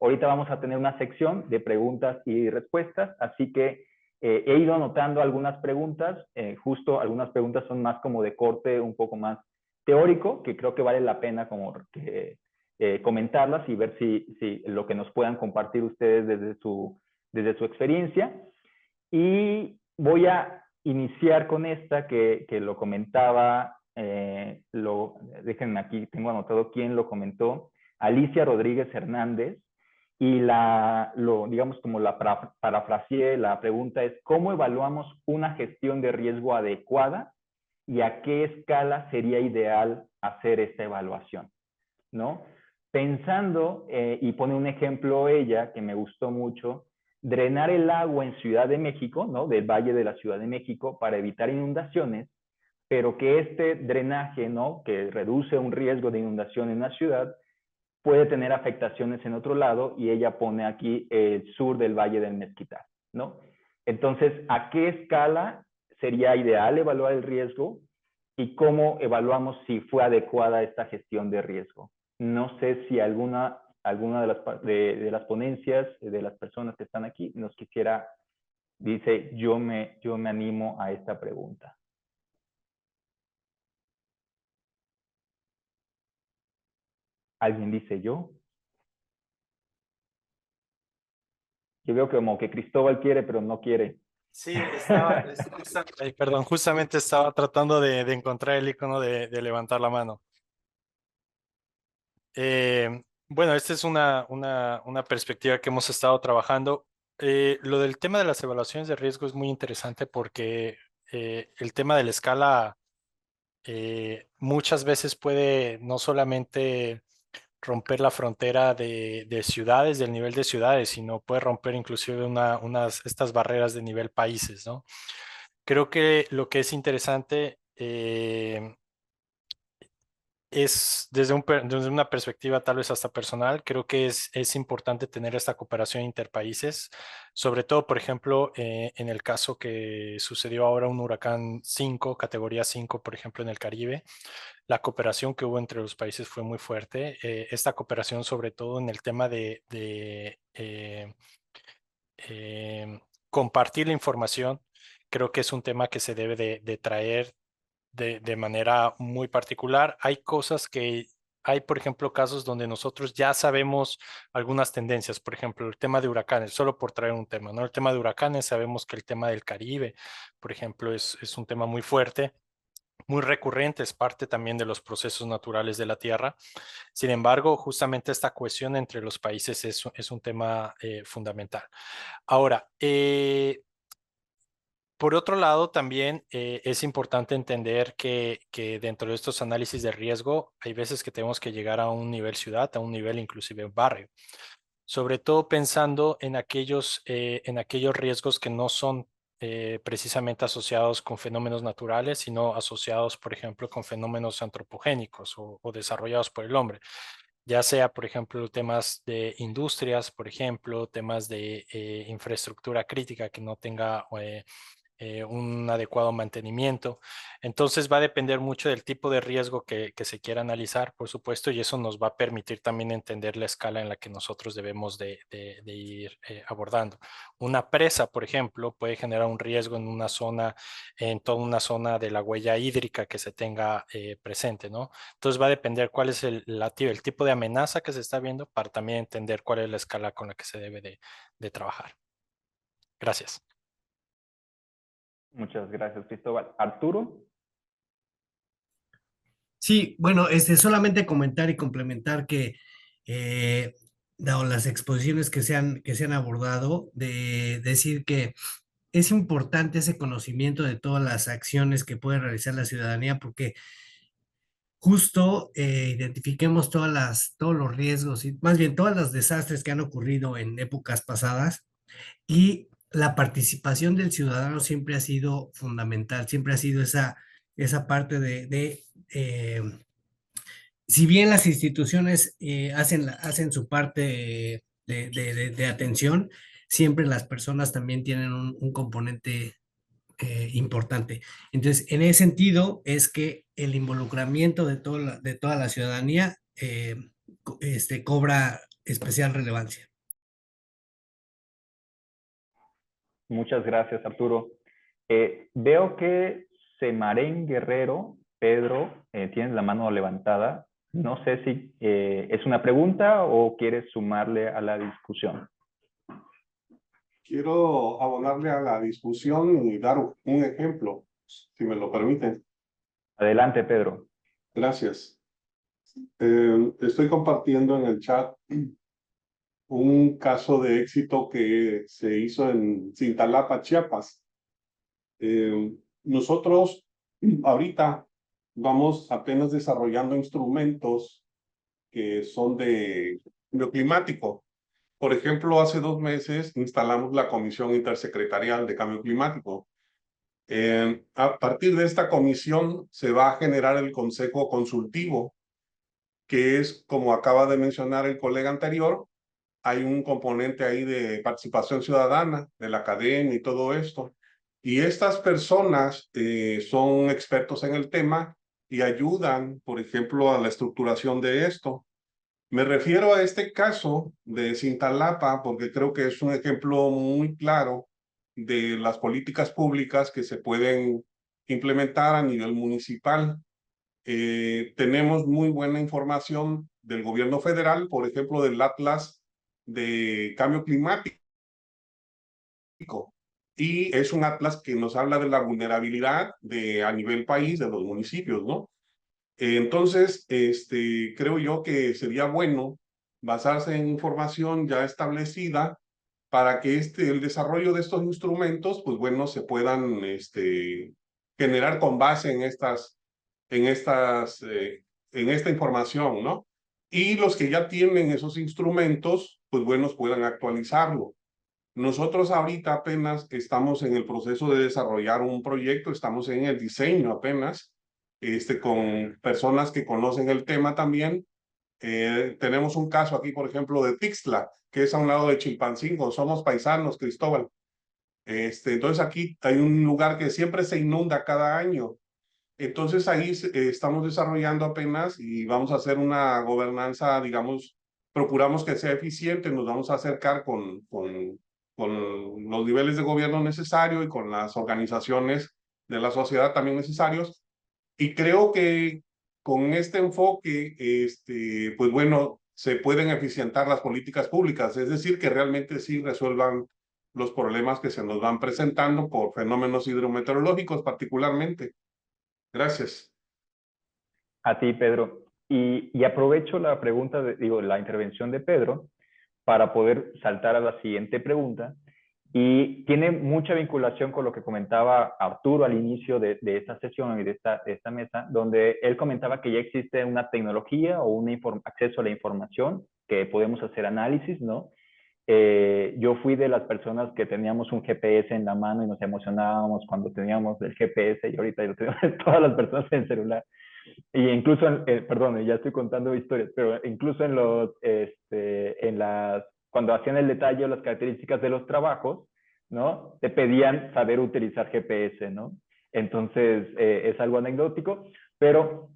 Ahorita vamos a tener una sección de preguntas y respuestas, así que he ido anotando algunas preguntas, justo algunas preguntas son más como de corte un poco más teórico, que creo que vale la pena como que, comentarlas y ver si lo que nos puedan compartir ustedes desde su experiencia. Y voy a iniciar con esta que lo comentaba, déjenme aquí, tengo anotado quién lo comentó, Alicia Rodríguez Hernández, y digamos como la parafraseé, la pregunta es, ¿cómo evaluamos una gestión de riesgo adecuada y a qué escala sería ideal hacer esta evaluación? ¿No? Pensando, y pone un ejemplo ella que me gustó mucho, drenar el agua en Ciudad de México, ¿no? Del Valle de la Ciudad de México para evitar inundaciones, pero que este drenaje, ¿no? Que reduce un riesgo de inundación en la ciudad, puede tener afectaciones en otro lado, y ella pone aquí el sur del Valle del Mezquital, ¿no? Entonces, ¿a qué escala sería ideal evaluar el riesgo y cómo evaluamos si fue adecuada esta gestión de riesgo? No sé si alguna de las ponencias, de las personas que están aquí, nos quisiera, dice, yo me animo a esta pregunta. ¿Alguien dice yo? Yo veo como que Cristóbal quiere, pero no quiere. Sí, perdón, justamente estaba tratando de encontrar el icono de levantar la mano. Bueno, esta es una perspectiva que hemos estado trabajando. Lo del tema de las evaluaciones de riesgo es muy interesante porque el tema de la escala muchas veces puede no solamente romper la frontera de ciudades, del nivel de ciudades, sino puede romper inclusive estas barreras de nivel países, ¿no? Creo que lo que es interesante es desde una perspectiva tal vez hasta personal, creo que es importante tener esta cooperación interpaíses, sobre todo, por ejemplo, en el caso que sucedió ahora un huracán 5, categoría 5, por ejemplo, en el Caribe. La cooperación que hubo entre los países fue muy fuerte. Esta cooperación, sobre todo en el tema compartir la información, creo que es un tema que se debe de traer de manera muy particular. Hay cosas hay, por ejemplo, casos donde nosotros ya sabemos algunas tendencias. Por ejemplo, el tema de huracanes, solo por traer un tema, ¿no? El tema de huracanes, sabemos que el tema del Caribe, por ejemplo, es un tema muy fuerte, muy recurrente, es parte también de los procesos naturales de la Tierra. Sin embargo, justamente esta cohesión entre los países es un tema fundamental. Ahora, por otro lado, también es importante entender que dentro de estos análisis de riesgo hay veces que tenemos que llegar a un nivel ciudad, a un nivel inclusive barrio, sobre todo pensando en aquellos riesgos que no son precisamente asociados con fenómenos naturales, sino asociados, por ejemplo, con fenómenos antropogénicos o desarrollados por el hombre, ya sea, por ejemplo, temas de industrias, por ejemplo, temas de infraestructura crítica que no tenga un adecuado mantenimiento. Entonces va a depender mucho del tipo de riesgo que se quiera analizar, por supuesto, y eso nos va a permitir también entender la escala en la que nosotros debemos de ir abordando. Una presa, por ejemplo, puede generar un riesgo en toda una zona de la huella hídrica que se tenga presente, ¿no? Entonces va a depender cuál es el tipo de amenaza que se está viendo para también entender cuál es la escala con la que se debe de trabajar. Gracias. Muchas gracias, Cristóbal. Arturo. Sí, bueno, solamente comentar y complementar que, dado las exposiciones que se han abordado, de decir que es importante ese conocimiento de todas las acciones que puede realizar la ciudadanía, porque justo identifiquemos todos los riesgos y más bien todos los desastres que han ocurrido en épocas pasadas, y la participación del ciudadano siempre ha sido fundamental, siempre ha sido esa parte si bien las instituciones hacen su parte de atención, siempre las personas también tienen un componente importante. Entonces, en ese sentido, es que el involucramiento de toda la ciudadanía cobra especial relevancia. Muchas gracias, Arturo. Veo que Semarén Guerrero, Pedro, tienes la mano levantada. No sé si es una pregunta o quieres sumarle a la discusión. Quiero abonarle a la discusión y dar un ejemplo, si me lo permiten. Adelante, Pedro. Gracias. Estoy compartiendo en el chat un caso de éxito que se hizo en Cintalapa, Chiapas. Nosotros ahorita vamos apenas desarrollando instrumentos que son de cambio climático. Por ejemplo, hace 2 meses instalamos la Comisión Intersecretarial de Cambio Climático. A partir de esta comisión se va a generar el Consejo Consultivo, que es, como acaba de mencionar el colega anterior, hay un componente ahí de participación ciudadana, de la academia y todo esto. Y estas personas son expertos en el tema y ayudan, por ejemplo, a la estructuración de esto. Me refiero a este caso de Cintalapa porque creo que es un ejemplo muy claro de las políticas públicas que se pueden implementar a nivel municipal. Tenemos muy buena información del gobierno federal, por ejemplo, del Atlas de Cambio Climático. Y es un atlas que nos habla de la vulnerabilidad a nivel país, de los municipios, ¿no? Entonces, creo yo que sería bueno basarse en información ya establecida para que el desarrollo de estos instrumentos, pues bueno, se puedan generar con base en esta información, ¿no? Y los que ya tienen esos instrumentos, pues bueno, puedan actualizarlo. Nosotros ahorita apenas estamos en el proceso de desarrollar un proyecto, estamos en el diseño apenas, con personas que conocen el tema también. Tenemos un caso aquí, por ejemplo, de Tixla, que es a un lado de Chilpancingo. Somos paisanos, Cristóbal. Entonces aquí hay un lugar que siempre se inunda cada año. Entonces ahí estamos desarrollando apenas y vamos a hacer una gobernanza, digamos, procuramos que sea eficiente, nos vamos a acercar con los niveles de gobierno necesarios y con las organizaciones de la sociedad también necesarios. Y creo que con este enfoque, pues bueno, se pueden eficientar las políticas públicas, es decir, que realmente sí resuelvan los problemas que se nos van presentando por fenómenos hidrometeorológicos particularmente. Gracias. A ti, Pedro. Y aprovecho la pregunta, la intervención de Pedro para poder saltar a la siguiente pregunta. Y tiene mucha vinculación con lo que comentaba Arturo al inicio de esta sesión y de esta mesa, donde él comentaba que ya existe una tecnología o un acceso a la información que podemos hacer análisis, ¿no? Yo fui de las personas que teníamos un GPS en la mano y nos emocionábamos cuando teníamos el GPS y ahorita lo tenemos todas las personas en el celular. Y incluso, perdón, ya estoy contando historias, pero incluso cuando hacían el detalle o las características de los trabajos, ¿no? Te pedían saber utilizar GPS, ¿no? Entonces, es algo anecdótico, pero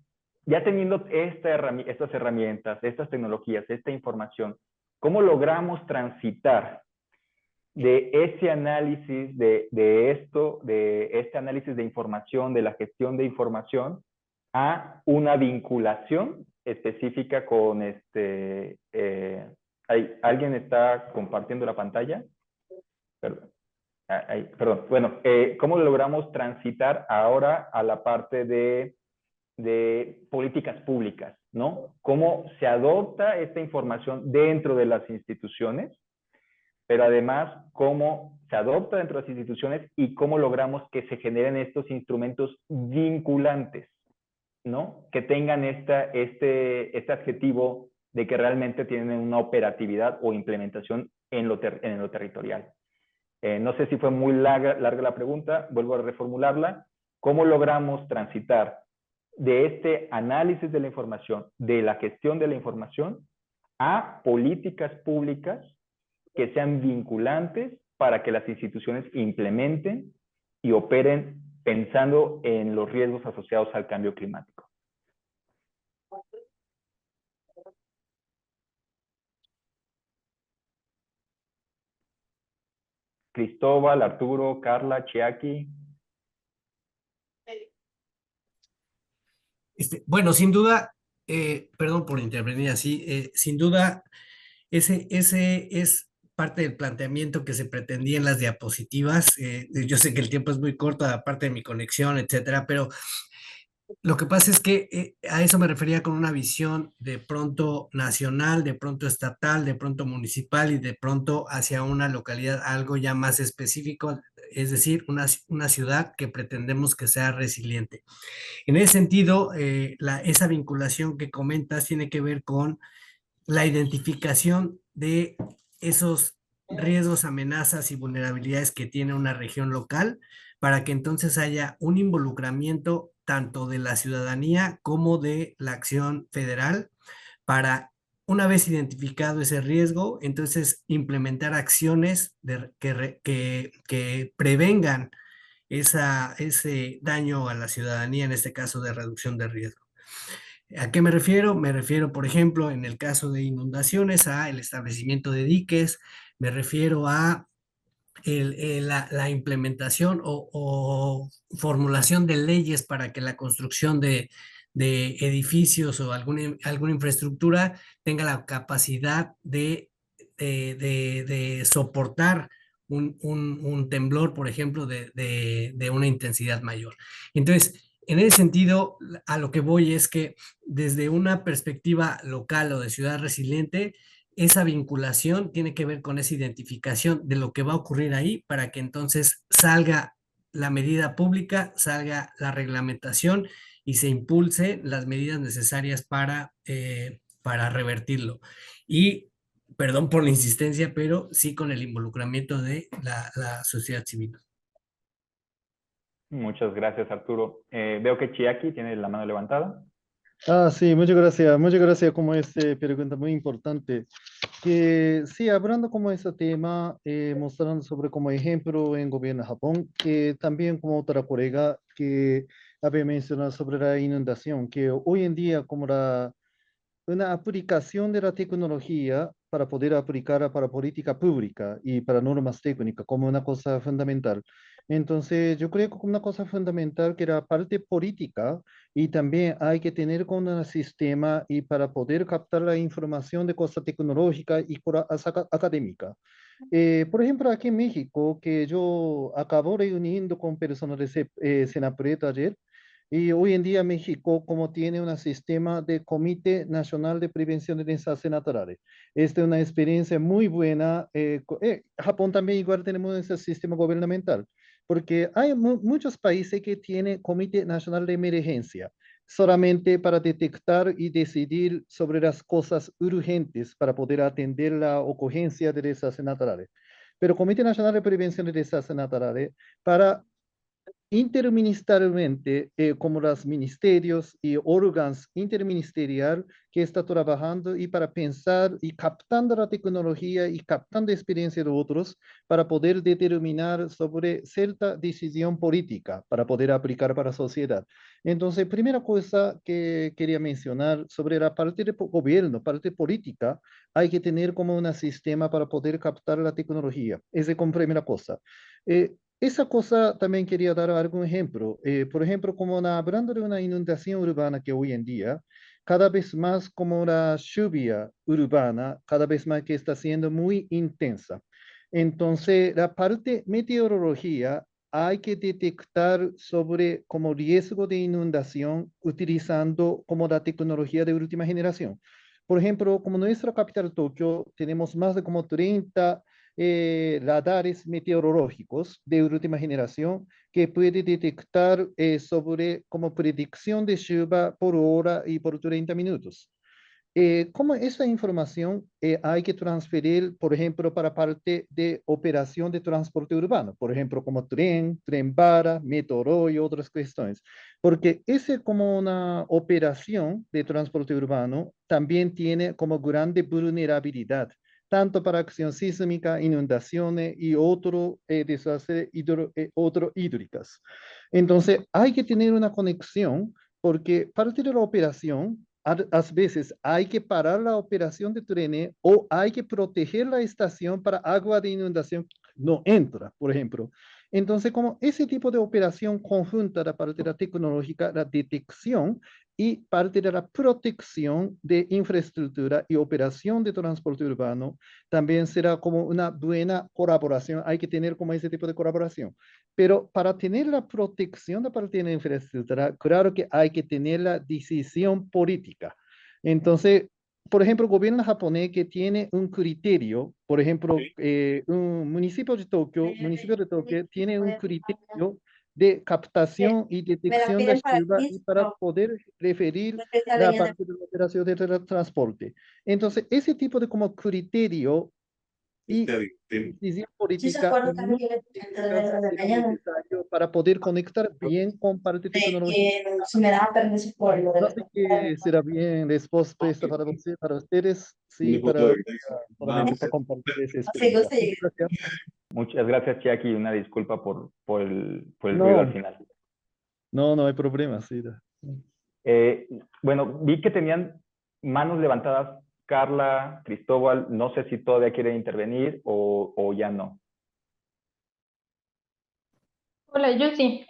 ya teniendo estas herramientas, estas tecnologías, esta información, ¿cómo logramos transitar de ese análisis, de este análisis de información, de la gestión de información, a una vinculación específica con ¿alguien está compartiendo la pantalla? Perdón. Perdón. Bueno, ¿cómo logramos transitar ahora a la parte de políticas públicas, ¿no? ¿Cómo se adopta esta información dentro de las instituciones? Pero además, cómo se adopta dentro de las instituciones y cómo logramos que se generen estos instrumentos vinculantes, ¿no? Que tengan este adjetivo de que realmente tienen una operatividad o implementación en lo territorial. No sé si fue muy larga la pregunta, vuelvo a reformularla. ¿Cómo logramos transitar de este análisis de la información, de la gestión de la información, a políticas públicas que sean vinculantes para que las instituciones implementen y operen pensando en los riesgos asociados al cambio climático? Cristóbal, Arturo, Carla, Chiaki. Bueno, sin duda, perdón por intervenir así, sin duda, ese es parte del planteamiento que se pretendía en las diapositivas. Yo sé que el tiempo es muy corto, aparte de mi conexión, etcétera, pero lo que pasa es que a eso me refería con una visión de pronto nacional, de pronto estatal, de pronto municipal y de pronto hacia una localidad, algo ya más específico, es decir, una ciudad que pretendemos que sea resiliente. En ese sentido, esa vinculación que comentas tiene que ver con la identificación de esos riesgos, amenazas y vulnerabilidades que tiene una región local para que entonces haya un involucramiento tanto de la ciudadanía como de la acción federal para, una vez identificado ese riesgo, entonces implementar acciones que prevengan ese daño a la ciudadanía, en este caso de reducción de riesgo. ¿A qué me refiero? Me refiero, por ejemplo, en el caso de inundaciones, a el establecimiento de diques, me refiero a la implementación o formulación de leyes para que la construcción de edificios o alguna infraestructura tenga la capacidad de soportar un temblor, por ejemplo, de una intensidad mayor. Entonces, en ese sentido, a lo que voy es que desde una perspectiva local o de ciudad resiliente, esa vinculación tiene que ver con esa identificación de lo que va a ocurrir ahí para que entonces salga la medida pública, salga la reglamentación y se impulse las medidas necesarias para revertirlo. Y perdón por la insistencia, pero sí con el involucramiento de la sociedad civil. Muchas gracias, Arturo. Veo que Chiaki tiene la mano levantada. Ah, sí, muchas gracias como pregunta muy importante. Que sí, hablando como ese tema, mostrando sobre como ejemplo en gobierno de Japón, que también como otra colega que había mencionado sobre la inundación, que hoy en día como una aplicación de la tecnología para poder aplicarla para política pública y para normas técnicas como una cosa fundamental. Entonces, yo creo que como una cosa fundamental que la parte política y también hay que tener como un sistema y para poder captar la información de cosas tecnológicas y cosas académicas. Por ejemplo, aquí en México, que yo acabo reuniendo con personas de Senapred ayer, y hoy en día México, como tiene un sistema de Comité Nacional de Prevención de Desastres Naturales, esta es una experiencia muy buena. Japón también igual tenemos ese sistema gubernamental, porque hay muchos países que tienen Comité Nacional de Emergencia, solamente para detectar y decidir sobre las cosas urgentes para poder atender la ocurrencia de desastres naturales. Pero Comité Nacional de Prevención de Desastres Naturales para interministerialmente, como los ministerios y órganos interministerial que está trabajando y para pensar y captando la tecnología y captando experiencia de otros para poder determinar sobre cierta decisión política para poder aplicar para la sociedad. Entonces, primera cosa que quería mencionar sobre la parte de gobierno, parte política, hay que tener como un sistema para poder captar la tecnología. Esa es como primera cosa. Esa cosa también quería dar algún ejemplo. Por ejemplo, como hablando de una inundación urbana que hoy en día, cada vez más como la lluvia urbana, cada vez más que está siendo muy intensa. Entonces, la parte meteorología hay que detectar sobre como riesgo de inundación utilizando como la tecnología de última generación. Por ejemplo, como nuestra capital Tokio, tenemos más de como 30 radares meteorológicos de última generación que puede detectar sobre como predicción de lluvia por hora y por 30 minutos. Como esa información hay que transferir, por ejemplo, para parte de operación de transporte urbano, por ejemplo, como tren bala, metro y otras cuestiones, porque ese como una operación de transporte urbano también tiene como grande vulnerabilidad tanto para acción sísmica, inundaciones y otro desastre otro hídricas. Entonces, hay que tener una conexión porque parte de la operación, a veces hay que parar la operación de trenes o hay que proteger la estación para agua de inundación no entra, por ejemplo. Entonces, como ese tipo de operación conjunta, la parte de la tecnológica, la detección y parte de la protección de infraestructura y operación de transporte urbano, también será como una buena colaboración. Hay que tener como ese tipo de colaboración. Pero para tener la protección de parte de la infraestructura, claro que hay que tener la decisión política. Entonces, por ejemplo, el gobierno japonés que tiene un criterio, por ejemplo, un municipio de Tokio tiene un criterio de captación y detección de actividad y para poder referir la parte de la operación de transporte. Entonces, ese tipo de como criterio y decisión política no era necesario para poder conectar bien con parte tecnológica. No sé qué será bien respuesta para ustedes, sí, solamente para compartir esa experiencia. Muchas gracias. Muchas gracias, Chiaki, y una disculpa por el ruido al No, final. no hay problema, sí. Bueno, vi que tenían manos levantadas Carla, Cristóbal, no sé si todavía quieren intervenir o ya no. Hola, yo sí.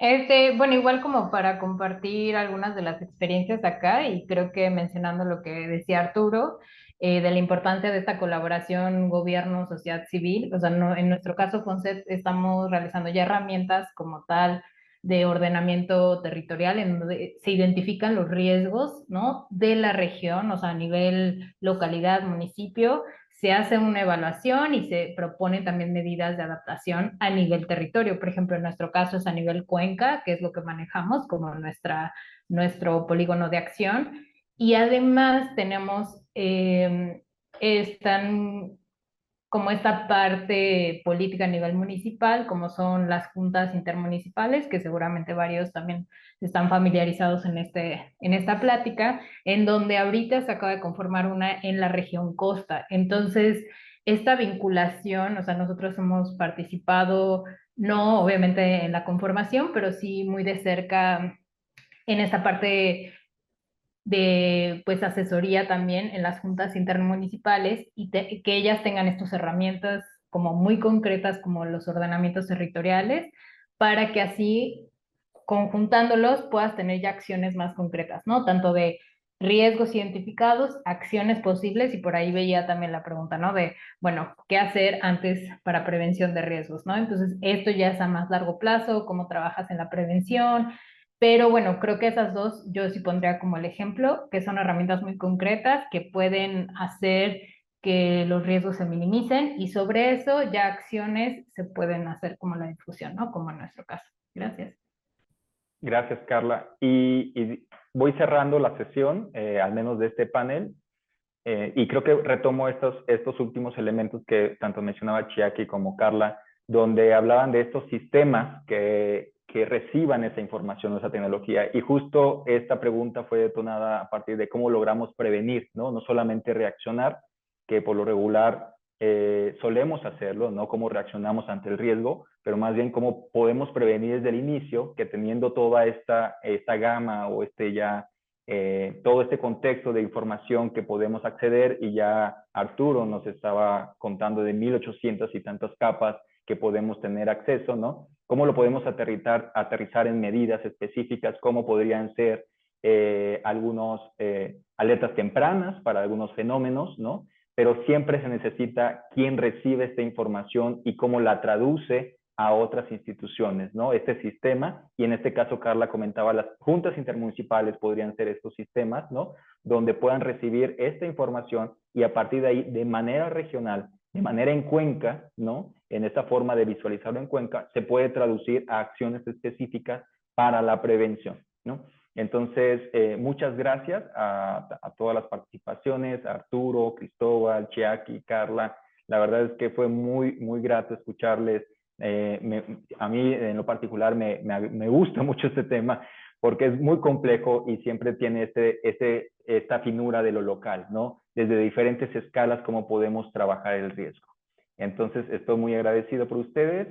Bueno, igual como para compartir algunas de las experiencias acá y creo que mencionando lo que decía Arturo, de la importancia de esta colaboración gobierno-sociedad civil, o sea, no, en nuestro caso, Fonset, estamos realizando ya herramientas como tal de ordenamiento territorial en donde se identifican los riesgos, ¿no? De la región, o sea, a nivel localidad, municipio, se hace una evaluación y se proponen también medidas de adaptación a nivel territorio. Por ejemplo, en nuestro caso es a nivel cuenca, que es lo que manejamos como nuestro polígono de acción. Y además tenemos como esta parte política a nivel municipal, como son las juntas intermunicipales, que seguramente varios también están familiarizados en esta plática, en donde ahorita se acaba de conformar una en la región costa. Entonces, esta vinculación, o sea, nosotros hemos participado, no obviamente en la conformación, pero sí muy de cerca en esta parte de pues asesoría también en las juntas intermunicipales y que ellas tengan estas herramientas como muy concretas como los ordenamientos territoriales para que así conjuntándolos puedas tener ya acciones más concretas, ¿no? Tanto de riesgos identificados, acciones posibles y por ahí veía también la pregunta, ¿no? De, bueno, ¿qué hacer antes para prevención de riesgos, ¿no? Entonces, esto ya es a más largo plazo, cómo trabajas en la prevención, pero bueno, creo que esas dos yo sí pondría como el ejemplo, que son herramientas muy concretas que pueden hacer que los riesgos se minimicen y sobre eso ya acciones se pueden hacer como la difusión, ¿no? Como en nuestro caso. Gracias. Gracias, Carla. Y voy cerrando la sesión, al menos de este panel, y creo que retomo estos últimos elementos que tanto mencionaba Chiaki como Carla, donde hablaban de estos sistemas que reciban esa información, esa tecnología. Y justo esta pregunta fue detonada a partir de cómo logramos prevenir, ¿no? No solamente reaccionar, que por lo regular solemos hacerlo, ¿no? Cómo reaccionamos ante el riesgo, pero más bien cómo podemos prevenir desde el inicio, que teniendo toda esta gama o todo este contexto de información que podemos acceder, y ya Arturo nos estaba contando de 1800 y tantas capas que podemos tener acceso, ¿no? ¿Cómo lo podemos aterrizar en medidas específicas? ¿Cómo podrían ser algunos alertas tempranas para algunos fenómenos, ¿no? Pero siempre se necesita quién recibe esta información y cómo la traduce a otras instituciones, ¿no? Este sistema, y en este caso Carla comentaba, las juntas intermunicipales podrían ser estos sistemas, ¿no? Donde puedan recibir esta información y a partir de ahí, de manera regional, de manera en cuenca, ¿no? En esta forma de visualizarlo en cuenca, se puede traducir a acciones específicas para la prevención, ¿no? Entonces, muchas gracias a todas las participaciones, a Arturo, Cristóbal, Chiaki, Carla. La verdad es que fue muy, muy grato escucharles. A mí en lo particular me gusta mucho este tema porque es muy complejo y siempre tiene esta finura de lo local, ¿no? Desde diferentes escalas, cómo podemos trabajar el riesgo. Entonces, estoy muy agradecido por ustedes